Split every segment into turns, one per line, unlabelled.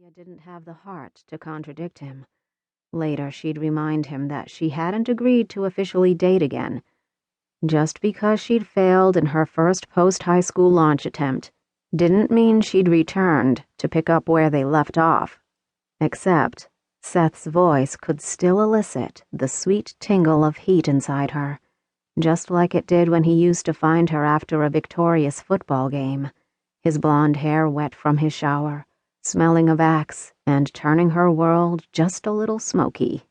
Amelia didn't have the heart to contradict him. Later, she'd remind him that she hadn't agreed to officially date again. Just because she'd failed in her first post-high school launch attempt didn't mean she'd returned to pick up where they left off. Except, Seth's voice could still elicit the sweet tingle of heat inside her, just like it did when he used to find her after a victorious football game, his blonde hair wet from his shower, smelling of Axe and turning her world just a little smoky.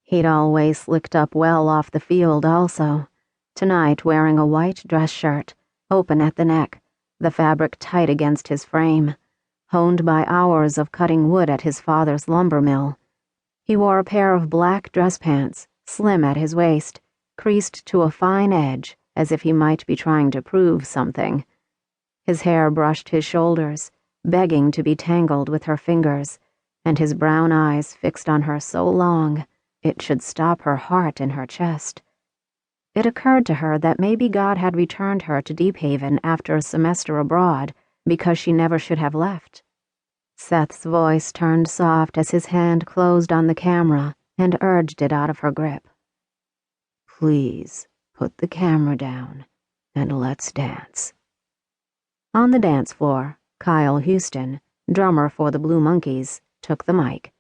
He'd always slicked up well off the field also, tonight wearing a white dress shirt, open at the neck, the fabric tight against his frame, honed by hours of cutting wood at his father's lumber mill. He wore a pair of black dress pants, slim at his waist, creased to a fine edge as if he might be trying to prove something. His hair brushed his shoulders, begging to be tangled with her fingers, and his brown eyes fixed on her so long it should stop her heart in her chest. It occurred to her that maybe God had returned her to Deephaven after a semester abroad because she never should have left. Seth's voice turned soft as his hand closed on the camera and urged it out of her grip. Please, put the camera down and let's dance. On the dance floor, Kyle Houston, drummer for the Blue Monkeys, took the mic.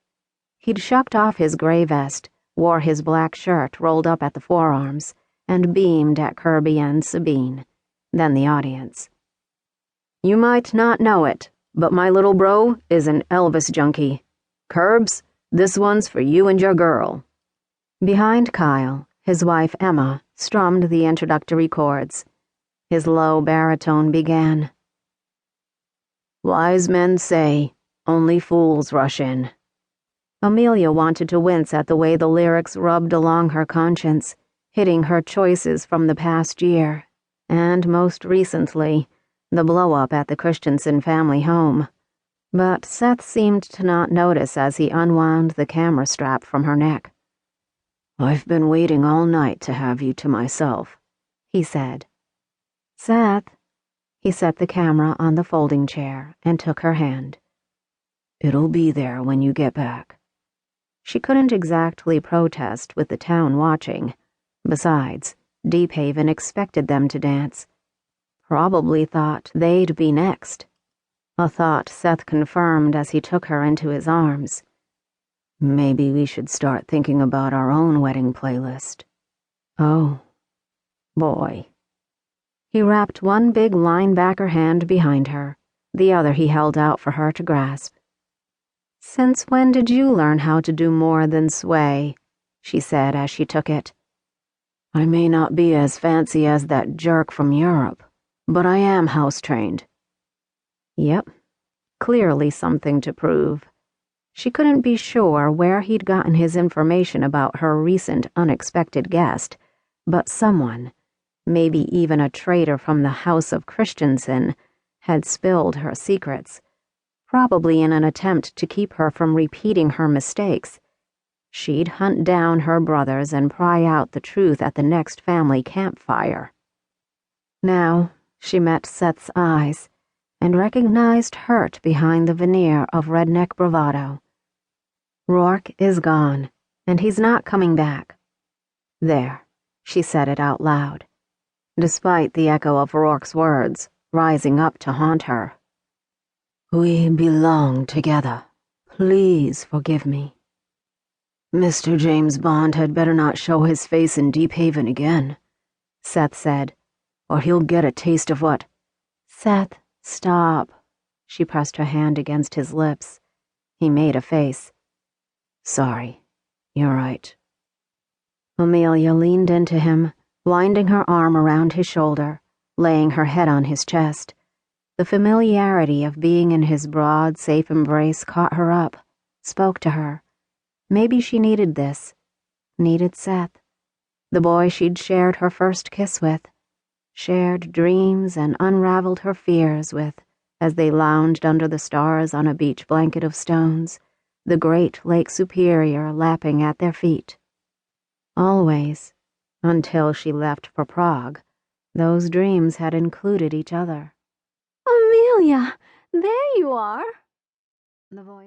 He'd shucked off his gray vest, wore his black shirt rolled up at the forearms, and beamed at Kirby and Sabine, then the audience. You might not know it, but my little bro is an Elvis junkie. Curbs, this one's for you and your girl. Behind Kyle, his wife Emma strummed the introductory chords. His low baritone began. Wise men say, only fools rush in. Amelia wanted to wince at the way the lyrics rubbed along her conscience, hitting her choices from the past year, and most recently, the blow-up at the Christiansen family home. But Seth seemed to not notice as he unwound the camera strap from her neck. I've been waiting all night to have you to myself, he said. Seth. He set the camera on the folding chair and took her hand. It'll be there when you get back. She couldn't exactly protest with the town watching. Besides, Deephaven expected them to dance. Probably thought they'd be next. A thought Seth confirmed as he took her into his arms. Maybe we should start thinking about our own wedding playlist. Oh, boy. He wrapped one big linebacker hand behind her, the other he held out for her to grasp. Since when did you learn how to do more than sway? She said as she took it. I may not be as fancy as that jerk from Europe, but I am house-trained. Yep, clearly something to prove. She couldn't be sure where he'd gotten his information about her recent unexpected guest, but someone, maybe even a traitor from the House of Christiansen, had spilled her secrets, probably in an attempt to keep her from repeating her mistakes. She'd hunt down her brothers and pry out the truth at the next family campfire. Now, she met Seth's eyes and recognized hurt behind the veneer of redneck bravado. Roark is gone, and he's not coming back. There, she said it out loud, despite the echo of Roark's words rising up to haunt her. We belong together. Please forgive me. Mr. James Bond had better not show his face in Deephaven again, Seth said, or he'll get a taste of what... Seth, stop. She pressed her hand against his lips. He made a face. Sorry, you're right. Amelia leaned into him, winding her arm around his shoulder, laying her head on his chest. The familiarity of being in his broad, safe embrace caught her up, spoke to her. Maybe she needed this, needed Seth, the boy she'd shared her first kiss with, shared dreams and unraveled her fears with as they lounged under the stars on a beach blanket of stones, the great Lake Superior lapping at their feet. Always, until she left for Prague, those dreams had included each other.
Amelia, there you are.
The voice